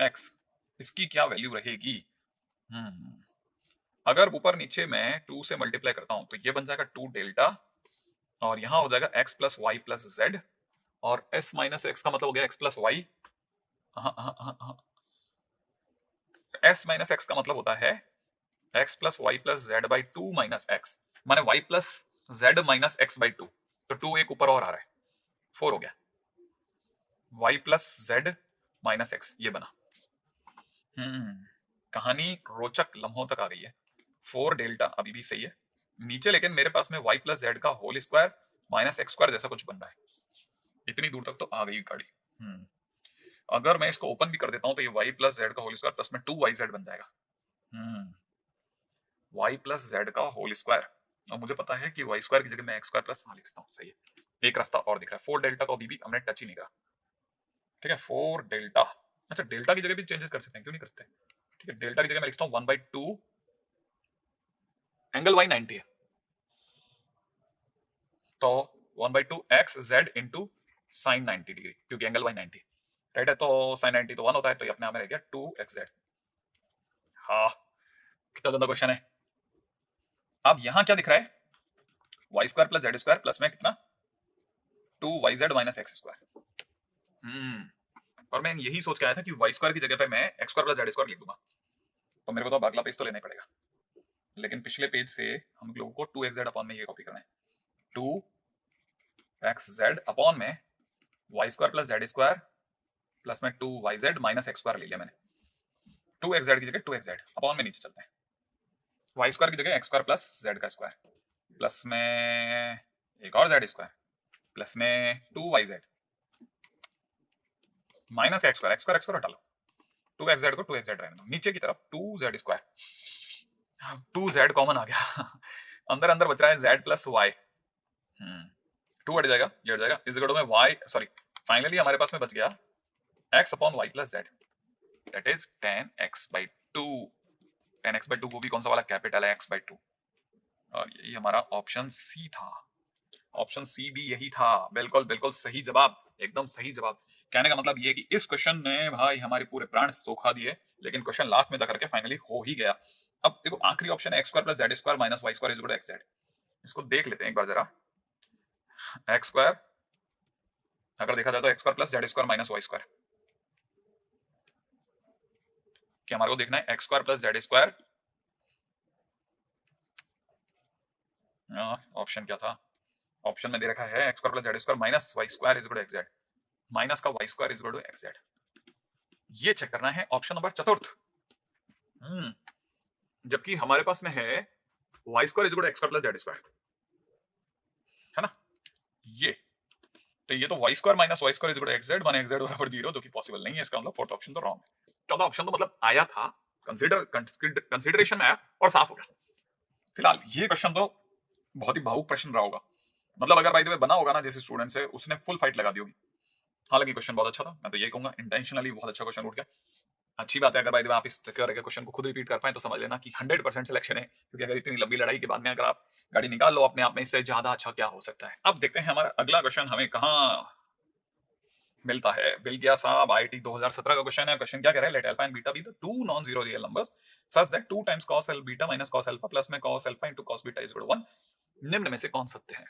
x. इसकी क्या वैल्यू रहेगी? अगर ऊपर नीचे मैं टू से मल्टीप्लाई करता हूं तो ये बन जाएगा टू डेल्टा, और यहां हो जाएगा x plus Y plus z, और एस माइनस एक्स का मतलब हो गया एक्स प्लस वाई। हाँ हाँ हाँ हाँ, एस माइनस एक्स का मतलब होता है X plus Y plus Z by two minus X, माने Y plus Z minus X by two. तो टू एक ऊपर और आ रहा है, फोर हो गया, Y plus Z minus X ये बना। कहानी रोचक लम्हों तक आ गई है। फोर डेल्टा अभी भी सही है नीचे, लेकिन मेरे पास में वाई प्लस जेड का whole square minus x square जैसा कुछ बन रहा है। इतनी दूर तक तो आ गई गाड़ी। अगर मैं इसको ओपन भी कर देता हूं तो ये वाई प्लस जेड का होल स्क्वायर प्लस में टू वाई जेड बन जाएगा। वाई प्लस जेड का होल स्क्वायर, और मुझे पता है कि वाई स्क्वायर की जगह मैं एक्स स्क्वायर प्लस लिखता हूँ। सही है, एक रास्ता और दिख रहा है। फोर डेल्टा को अभी भी हमने टच ही नहीं करा। ठीक है, फोर डेल्टा। अच्छा, डेल्टा की जगह भी चेंजेस कर सकते हैं, क्यों नहीं कर सकते? ठीक है, डेल्टा की जगह मैं लिखता हूँ one by two, angle y 90 है तो one by two x z into sine 90 degree, क्योंकि एंगल वाई 90 राइट है, तो साइन 90 तो वन होता है, तो ये अपने आप में रह गया टू एक्स जेड। हाँ, कितना गंदा क्वेश्चन है। अब यहां क्या दिख रहा है? Y square plus Z square plus में कितना, two Y Z minus x square. और मैं यही सोच के आया था कि वाई स्क्वायर की जगह पे मैं x square plus Z square लिख दूंगा, तो मेरे को तो अब अगला पेज तो लेना ही पड़ेगा। लेकिन पिछले पेज से हम लोगों को टू एक्स जेड अपॉन में ये कॉपी करना है, टू एक्स जेड अपॉन में Y square plus Z square plus में two Y Z minus x square ले लिया मैंने। टू एक्स जेड की जगह टू एक्स जेड अपॉन में नीचे चलते हैं, वाई स्क्वायर की जगह एक्स स्क्वायर प्लस जेड का स्क्वायर प्लस में एक और जेड स्क्वायर प्लस में two Y Z minus x square, X square X square हटा लो, टू एक्स जेड को टू एक्स जेड रहने दो, नीचे की तरफ two Z square, two Z common आ गया अंदर अंदर बच रहा है जेड प्लस वाई, टू हट जाएगा, ये हट जाएगा, इस गड़ो में वाई सॉरी, फाइनली हमारे पास में बच गया x upon y plus z, that is ten x by two. Ten x by two वो भी कौन सा वाला, कैपिटल है एक्स बाई टू, और यही हमारा ऑप्शन सी था। ऑप्शन सी भी यही था, बिल्कुल बिल्कुल सही जवाब, एकदम सही जवाब। कहने का मतलब ये कि इस क्वेश्चन ने भाई हमारे पूरे प्राण सोखा दिए, लेकिन क्वेश्चन लास्ट में जा करके फाइनली हो ही गया। अब देखो आखिरी ऑप्शन है x square plus Z square minus Y square is equal to x z, इसको देख लेते हैं एक बार जरा। एक्स स्क्वायर अगर देखा जाए तो X square plus Z square minus Y square, कि हमारे को देखना है x square plus Z square, option क्या था, ऑप्शन में दे रखा है x square plus Z square minus Y square is equal to x Z, minus का Y square is equal to x Z, ये चेक करना है ऑप्शन नंबर चतुर्थ। जबकि हमारे पास में है y square is equal to x square plus Z square, है ना, ये तो ये तो y square minus Y square is equal to x z माने एक्स जेड बराबर जीरो, जो कि पॉसिबल नहीं है, इसका मतलब फोर्थ ऑप्शन तो रॉन्ग है। चौथा ऑप्शन तो मतलब आया था, कंसिडरेशन में आया और साफ हो गया। फिलहाल ये क्वेश्चन तो बहुत ही भावुक प्रश्न रहा होगा, मतलब अगर बाय द वे बना होगा ना जैसे स्टूडेंट से, उसने फुल फाइट लगा दी होगी। हालांकि क्वेश्चन बहुत अच्छा था, मैं तो यही कहूंगा इंटेंशनली बहुत अच्छा क्वेश्चन उठ गया। अच्छी बात है अगर बाय द वे आप इस तरह के क्वेश्चन को खुद रिपीट कर पाए तो समझ लेना कि 100% सिलेक्शन है, क्योंकि अगर इतनी लंबी लड़ाई के बाद में अगर आप गाड़ी निकाल लो अपने आप में, इससे ज्यादा अच्छा क्या हो सकता है। अब देखते हैं हमारा अगला क्वेश्चन हमें कहाँ मिलता है। बिल गया साहब, आईआईटी 2017 का क्वेश्चन है। क्वेश्चन क्या कह रहा है, let alpha and beta be the two non zero real numbers such that 2 times cos alpha beta minus cos alpha plus में cos alpha into cos beta is equal to 1, निम्न में से कौन सत्य है?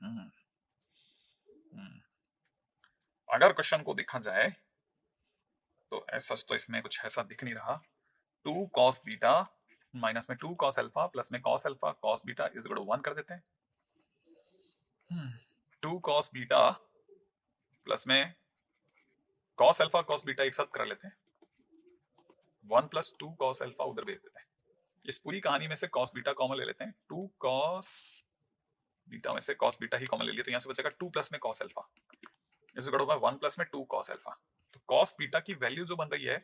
हम्म, हम्म। अगर क्वेश्चन को देखा जाए तो ऐसा तो इसमें कुछ ऐसा दिख नहीं रहा। 2 cos बीटा माइनस में 2 cos अल्फा प्लस में cos alpha cos beta is equal to 1 कर देते हैं। 2 cos बीटा प्लस में cos अल्फा cos बीटा एक साथ कर लेते हैं, 1 प्लस 2 cos अल्फा उधर भेज देते हैं। इस पूरी कहानी में से cos बीटा कॉमन ले लेते हैं, 2 cos बीटा में से cos बीटा ही कॉमन ले लिया, तो यहां से बचेगा 2 प्लस में cos अल्फा इस गढ़ में 1 प्लस में 2 cos अल्फा। तो cos बीटा की वैल्यू जो बन रही है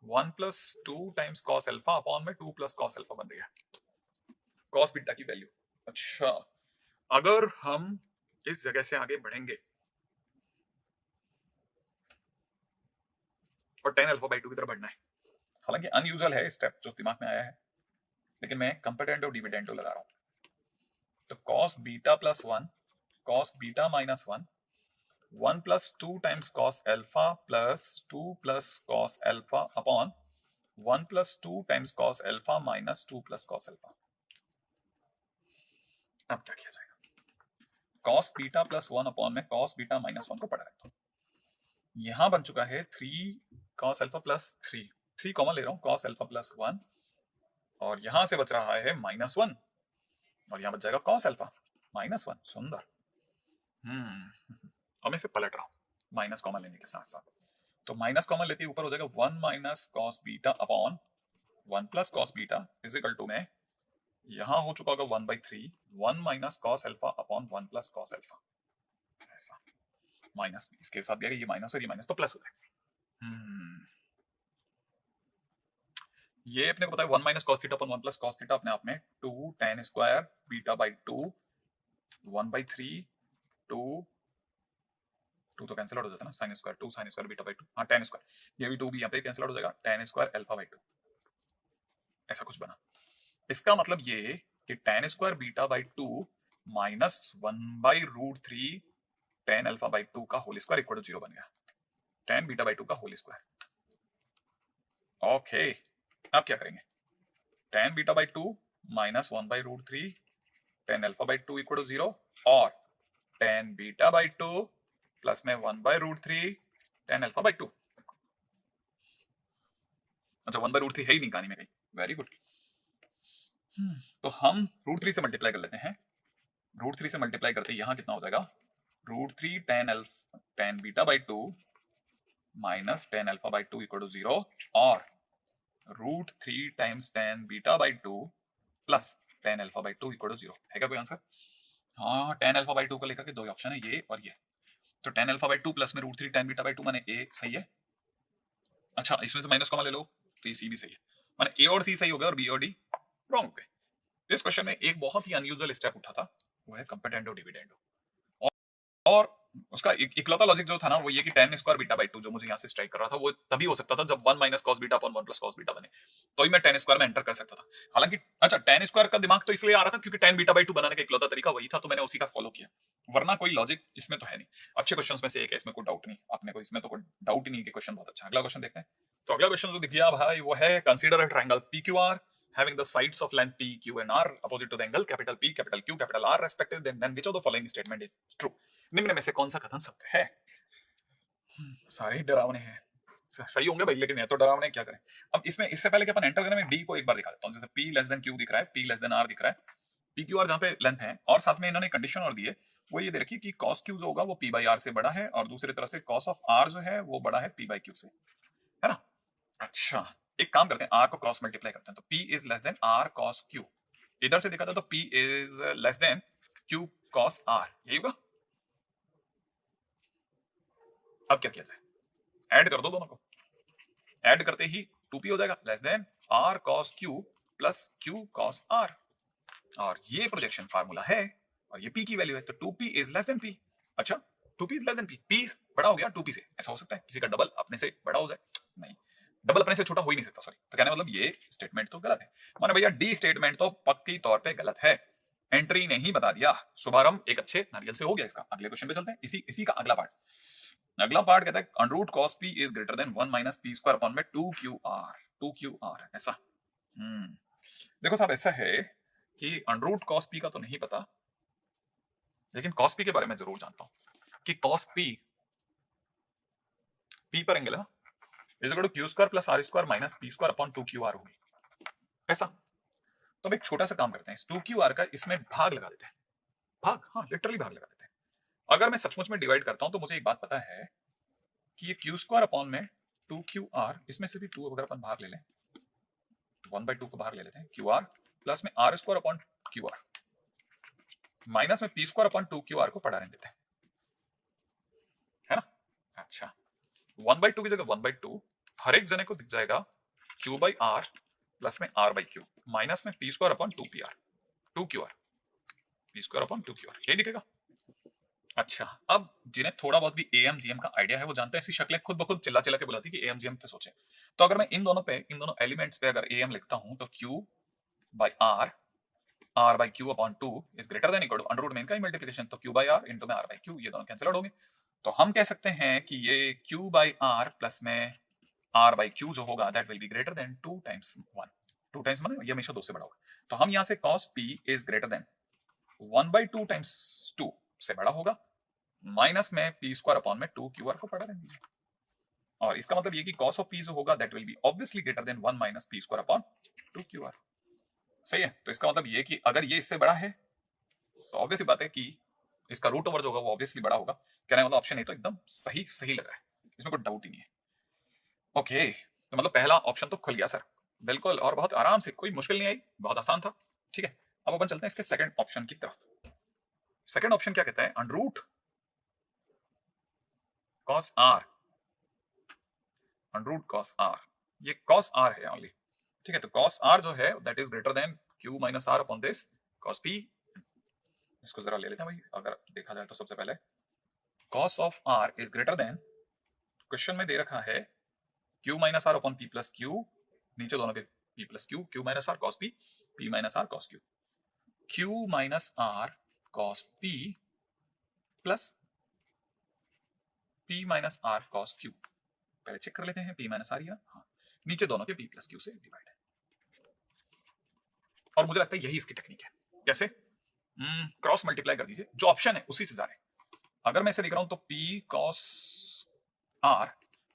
1 plus 2 times cos alpha upon में 2 प्लस cos अल्फा बन रही है cos बीटा की वैल्यू। अच्छा, अगर हम इस जगह से आगे बढ़ेंगे और tan अल्फा बाई 2 की तरफ बढ़ना है, हालांकि अनयूजुअल है स्टेप जो दिमाग में आया है, लेकिन मैं कंपेटेंटो डिविडेंडो लगा रहा हूं। तो cos beta plus 1, cos beta minus 1, 1 plus 2 times cos alpha plus 2 plus cos alpha upon 1 plus 2 times cos alpha minus 2 plus cos alpha. अब क्या किया जाएगा? cos बीटा प्लस 1 अपॉन में cos बीटा माइनस 1 को पढ़ा रहता हूं। यहां बन चुका है 3 cos अल्फा प्लस 3 कॉमन ले रहा हूं, cos अल्फा प्लस 1, और यहां से बच रहा है माइनस 1, और यहां बच जाएगा cos अल्फा माइनस 1। सुंदर। अब मैं इसे पलट रहा हूं माइनस कॉमन लेने के साथ साथ। तो माइनस कॉमन लेते ही ऊपर हो जाएगा 1 minus cos beta upon 1 plus cos beta is equal to में यहां हो चुका होगा 1/3 1 minus cos alpha upon 1 plus cos alpha. ऐसा माइनस इसके साथ भी ये माइनस और ये माइनस तो प्लस हो जाएगा। ये अपने को पता है 1 minus cos theta upon 1 plus cos theta अपने आप में 2 tan स्क्वायर बीटा बाई 2 1/3 2 2 तो कैंसिल आउट हो जाता है ना, sin square 2 sin square beta by 2, हाँ tan स्क्वायर ये भी 2 भी यहाँ पे कैंसिल आउट हो जाएगा, tan स्क्वायर अल्फा बाई 2। ऐसा कुछ बना। इसका मतलब ये कि tan square beta by 2 minus 1/√3 tan alpha by 2 का होल स्क्वायर इक्वल टू 0 बन गया, tan बीटा बाई 2 का होल स्क्वायर। ओके, अब क्या करेंगे? tan beta by 2 minus 1/√3 tan alpha by 2 equal to 0, और tan बीटा बाई 2 प्लस में 1/√3 tan alpha by 2। अच्छा 1/√3 है ही नहीं कहानी में कहीं, वेरी गुड। तो हम √3 से मल्टीप्लाई कर लेते हैं, √3 से मल्टीप्लाई करते हैं यहां कितना हो जाएगा, √3 tan beta by 2 minus tan alpha by 2 equal to 0, और √3 times tan beta by 2 plus tan alpha by 2 equal to 0। है क्या कोई आंसर? हाँ, tan अल्फा बाई 2 को लेकर के दो ऑप्शन है, ये और ये। तो tan अल्फा बाई 2 प्लस में √3 tan बीटा बाई 2 माने ए सही है। अच्छा इसमें से माइनस कॉमन ले लो तो ये सी भी सही है, माने ए और सी सही हो गया और बी और डी रॉन्ग हो गए। इस क्वेश्चन में एक बहुत ही अनयूजुअल स्टेप उठा था, वो है कंपेटेंडो डिविडेंडो, और उसका इकलौता लॉजिक जो था ना वो ये कि tan स्क्वायर बीटा बाई 2 जो मुझे यहाँ से स्ट्राइक कर रहा था वो तभी हो सकता था जब 1 minus cos beta upon 1 plus cos beta बने, तो ही मैं tan स्क्वायर में एंटर कर सकता था। हालांकि अच्छा tan स्क्वायर का दिमाग तो इसलिए आ रहा था क्योंकि tan बीटा बाई 2 बनाने का इकलौता तरीका वही था, तो मैंने उसी का फॉलो किया, वरना कोई लॉजिक इसमें तो है नहीं। अच्छे क्वेश्चंस में से एक है, इसमें कोई डाउट नहीं, आपने को इसमें तो कोई डाउट ही नहीं कि क्वेश्चन बहुत अच्छा। अगला क्वेश्चन देखते हैं। तो अगला क्वेश्चन जो दिख गया भाई वो है consider a triangle PQR having the sides of length P, Q and R opposite to the angle capital P, capital Q, capital R respectively, then which of the following statement is true? निम्न में से कौन सा कथन सत्य है? सारे डरावने हैं, सही होंगे भाई, लेकिन ये तो डरावने, क्या करें। अब इसमें इससे पहले कि अपन एंटर करें मैं डी को एक बार दिखा देता हूं। जैसे P लेस देन Q दिख रहा है, P लेस देन R दिख रहा है, P Q R जहां पे लेंथ है, और साथ में इन्होंने कंडीशन और दी है, वो ये दे रखी है कि cos Q जो होगा वो P by R से बड़ा है, और दूसरी तरफ से cos of R जो है वो बड़ा है P by Q से, है ना। अच्छा एक काम करते हैं, R को क्रॉस मल्टीप्लाई करते हैं, तो P is less then R cos Q, इधर से देखा था तो P is less then Q cos R, यही होगा। अब क्या किया जाए, ऐड कर दो दोनों को, ऐड करते ही 2P हो जाएगा less than R cos Q plus Q cos R, और ये प्रोजेक्शन फार्मूला है और ये P की वैल्यू है, तो 2P is less than P। अच्छा 2P is less than P, P बड़ा हो गया 2P से, ऐसा हो सकता है किसी का डबल अपने से बड़ा हो जाए? नहीं, डबल अपने से छोटा हो ही नहीं सकता, सॉरी। तो कहने मतलब ये स्टेटमेंट तो गलत है, माने भैया डी स्टेटमेंट तो पक्की तौर पे गलत है। एंट्री ने ही बता दिया, शुभारंभ एक अच्छे नारियल से हो गया इसका। अगले क्वेश्चन पे चलते हैं, इसी का अगला पार्ट। अगला पार्ट कहता है under root cos p is greater then 1 minus p square upon में 2qr ऐसा। देखो साहब ऐसा है कि अंडरूट cos p का तो नहीं पता, लेकिन cos p के बारे में जरूर जानता हूं कि cos p p पर एंगल है ना, is equal to q square plus r square minus p square upon 2qr होगी, ऐसा। तो हम एक छोटा सा काम करते हैं, इस 2qr का इसमें भाग लगा देते हैं, भाग, हाँ लिटरली भाग लगा देते हैं। अगर मैं सचमुच में डिवाइड करता हूं तो मुझे एक बात पता है कि ये q स्क्वायर अपॉन में 2qr, इसमें से भी 2 अगर अपन बाहर ले लें, 1/2 को बाहर ले लेते हैं, qr प्लस में r square upon qr minus में p स्क्वायर अपॉन 2qr को पढ़ा रहने देते हैं, है ना। अच्छा 1/2 की जगह 1/2 हर एक जने को दिख जाएगा q बाई r प्लस में r बाई q माइनस में p square upon 2qr p square upon 2qr, यही दिखेगा। अच्छा अब जिन्हें थोड़ा बहुत भी एएम जीएम का आइडिया है वो जानते हैं, ऐसी शक्लें खुद ब खुद चिल्ला चिल्ला के बुलाती कि एएम जीएम पे सोचे। तो अगर मैं इन दोनों एलिमेंट्स पे अगर एएम लिखता हूं तो q by r r by q upon 2 is greater than equal to under root में इनका ही मल्टीप्लिकेशन, तो q by r इंटू में r by q, ये दोनों कैंसिल आउट होंगे। तो हम कह सकते हैं कि ये q by r प्लस में r by q जो होगा that will be greater than 2 times 1। 2 times 1 ये हमेशा 2 से बड़ा होगा, तो हम यहाँ से cos p is greater then 1 by 2 times 2 से बड़ा होगा, माइनस में p स्क्वायर अपॉन में 2 qr को पड़ा रहने दीजिए। और इसका मतलब ये कि cos ऑफ p जो होगा that will be obviously greater than 1 minus p square upon 2 qr। सही है, तो इसका मतलब ये कि अगर ये इससे बड़ा है तो ऑब्वियस बात है कि इसका रूट ओवर जो होगा वो ऑब्वियसली बड़ा होगा। कहने वाला ऑप्शन है तो एकदम सही सही लग रहा है, इसमें कोई डाउट ही नहीं है। ओके, तो मतलब पहला ऑप्शन तो खुल गया सर, बिल्कुल, और बहुत आराम से, कोई मुश्किल नहीं आई, बहुत आसान था। ठीक है, अब अपन चलते हैं इसके सेकंड ऑप्शन की तरफ। सेकंड ऑप्शन क्या कहता है, under root cos r, under root cos r, ये cos r है ओनली। ठीक है, तो cos r जो है that is greater than q minus r upon this cos p। इसको जरा ले लेते हैं भाई, अगर देखा जाए तो सबसे पहले cos of r is greater then, question में दे रखा है q minus r upon p plus q, नीचे दोनों के p plus q, q minus r cos p, p minus r cos q, q minus r cos p plus p minus r cos q। पहले check कर लेते हैं p minus r, हाँ, नीचे दोनों के p प्लस q से divide है। और मुझे लगता है यही इसकी टेक्निक है। कैसे? क्रॉस मल्टीप्लाई कर दीजिए, जो ऑप्शन है उसी से जा रहे हैं। अगर मैं इसे लिख रहा हूं तो p cos r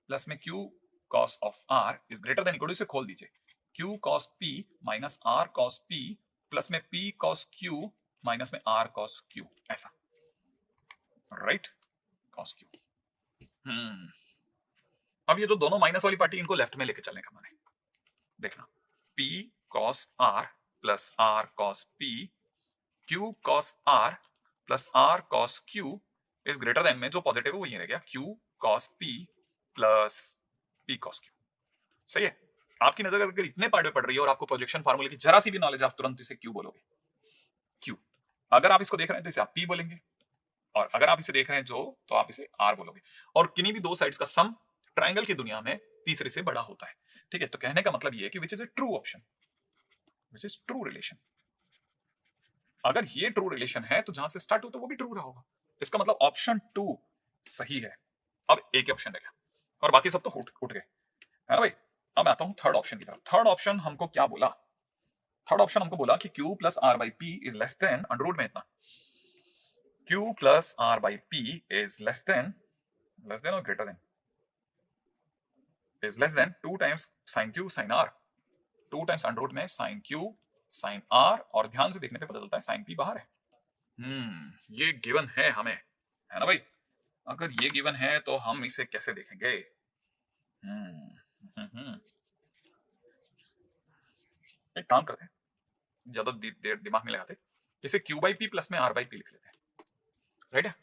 प्लस में q cos of r is greater than equal to, इसे खोल दीजिए, q cos p minus r cos p plus में p cos q माइनस में r cos q, ऐसा, राइट, cos q। अब ये जो दोनों माइनस वाली पार्टी, इनको लेफ्ट में लेके चलने का मैंने, देखना, p cos r plus r cos p, q cos r plus r cos q is greater then में जो पॉजिटिव है वो ये रह गया, q cos p plus p cos q। सही है, आपकी नजर अगर इतने पार्ट में पड़ रही है और आपको प्रोजेक्शन फार्मूले की जरा सी भी नॉलेज, आप तुरंत इसे q बोलोगे, q। अगर आप इसको देख रहे हैं तो इसे आप p बोलेंगे, और अगर आप इसे देख रहे हैं जो, तो आप इसे r बोलोगे। और किन्हीं भी दो साइड्स का सम ट्रायंगल की दुनिया में तीसरे से बड़ा होता है। ठीक है, तो कहने का मतलब ये है कि which is a true option, which is true relation. अगर ये ट्रू रिलेशन है तो जहां से स्टार्ट होता है वो भी ट्रू रहा होगा। इसका मतलब ऑप्शन 2 सही है। अब एक ही ऑप्शन रह गया और बाकी सब तो उठ गए, है ना भाई। अब मैं आता हूं थर्ड ऑप्शन की तरफ। थर्ड ऑप्शन हमको क्या बोला, थर्ड ऑप्शन हमको बोला कि q plus R by P is less than under root में इतना, q plus R by P is less than और greater than, is less than 2 times sine q sine r, 2 times under root में sine q sine r, और ध्यान से देखने पे पता चलता है साइन p बाहर है। ये गिवन है हमें, है ना भाई। अगर ये गिवन है तो हम इसे कैसे देखेंगे, एक काम करते हैं, ज्यादा देर दिमाग में लगाते, इसे q बाई पी प्लस में r बाई पी लिख लेते हैं, राइट है।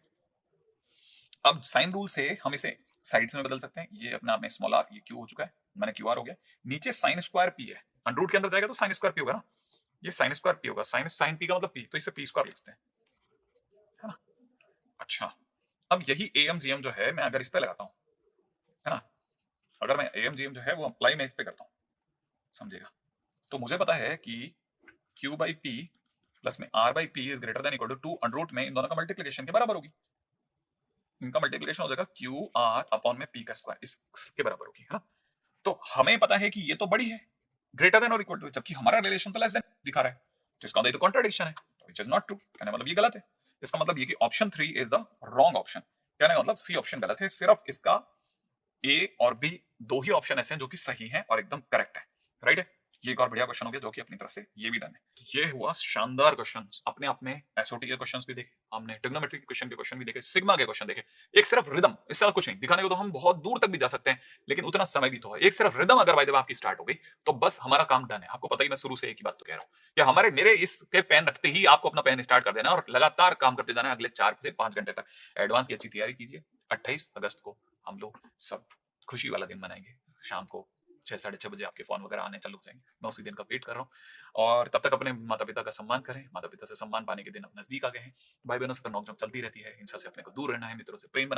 अब साइन रूल से हम इसे साइड्स में बदल सकते हैं, ये अपने आप में स्मॉल r, ये q हो चुका है, मैंने qr हो गया, नीचे साइन स्क्वायर p है, अंडर रूट के अंदर जाएगा तो साइन स्क्वायर p होगा ना, ये साइन स्क्वायर p होगा, साइन p का मतलब p, तो इसे p स्क्वायर लिखते हैं, है ना। अच्छा, अब यही am gm जो है मैं अगर इस पे लगाता हूं, है ना, अगर मैं am gm जो है वो अप्लाई मैं इस पे करता हूं, समझेगा, तो मुझे पता है कि q बाई p प्लस में r by p is greater than equal to 2 under root में इन दोनों का मल्टीप्लिकेशन के बराबर होगी, इनका मल्टीप्लिकेशन हो जाएगा क्यू आर अपॉन में पी का स्क्वायर, इसके बराबर होगी, है ना। तो हमें पता है कि ये तो बड़ी है, ग्रेटर देन और इक्वल टू, जबकि हमारा रिलेशन तो लेस देन दिखा रहा है, तो इसका मतलब ये तो कॉन्ट्रडिक्शन है, व्हिच इज नॉट ट्रू, कहने मतलब ये गलत है। इसका मतलब ये कि option 3 is the wrong option, कहने का मतलब सी ऑप्शन गलत है, सिर्फ इसका ए और बी दो ही ऑप्शन ऐसे हैं जो कि सही हैं और एकदम करेक्ट है, राइट है। ये एक और बढ़िया क्वेश्चन हो गया जो कि अपनी तरफ से ये भी डन है। तो ये हुआ शानदार क्वेश्चन, अपने आप में एसओटी के क्वेश्चंस भी देखे हमने, ट्रिग्नोमेट्री के क्वेश्चन भी देखे, सिग्मा के क्वेश्चन देखे, एक सिर्फ रिदम, इससे ज्यादा कुछ नहीं दिखाने को तो हम बहुत दूर तक भी जा सकते हैं, लेकिन उतना समय भी तो है। एक सिर्फ रिदम अगर बाय द वे आपकी स्टार्ट हो गई तो बस हमारा काम डन है। आपको पता ही, मैं शुरू से एक ही बात तो कह रहा हूँ कि हमारे मेरे इस पे पेन रखते ही आपको अपना पेन स्टार्ट कर देना और लगातार काम करते जाना है अगले 4 से 5 घंटे तक। एडवांस की अच्छी तैयारी कीजिए। 28 अगस्त को हम लोग सब खुशी वाला दिन मनाएंगे, शाम को 6-6:30 बजे आपके फोन वगैरह आने चालू हो जाएंगे। मैं उसी दिन का वेट कर रहा हूँ और तब तक अपने माता पिता का सम्मान करें। माता पिता से सम्मान पाने के दिन अब नजदीक आ गए हैं। भाई बहनों से तो नोकझोंक चलती रहती है, हिंसा से अपने को दूर रहना है, मित्रों से प्रेम बना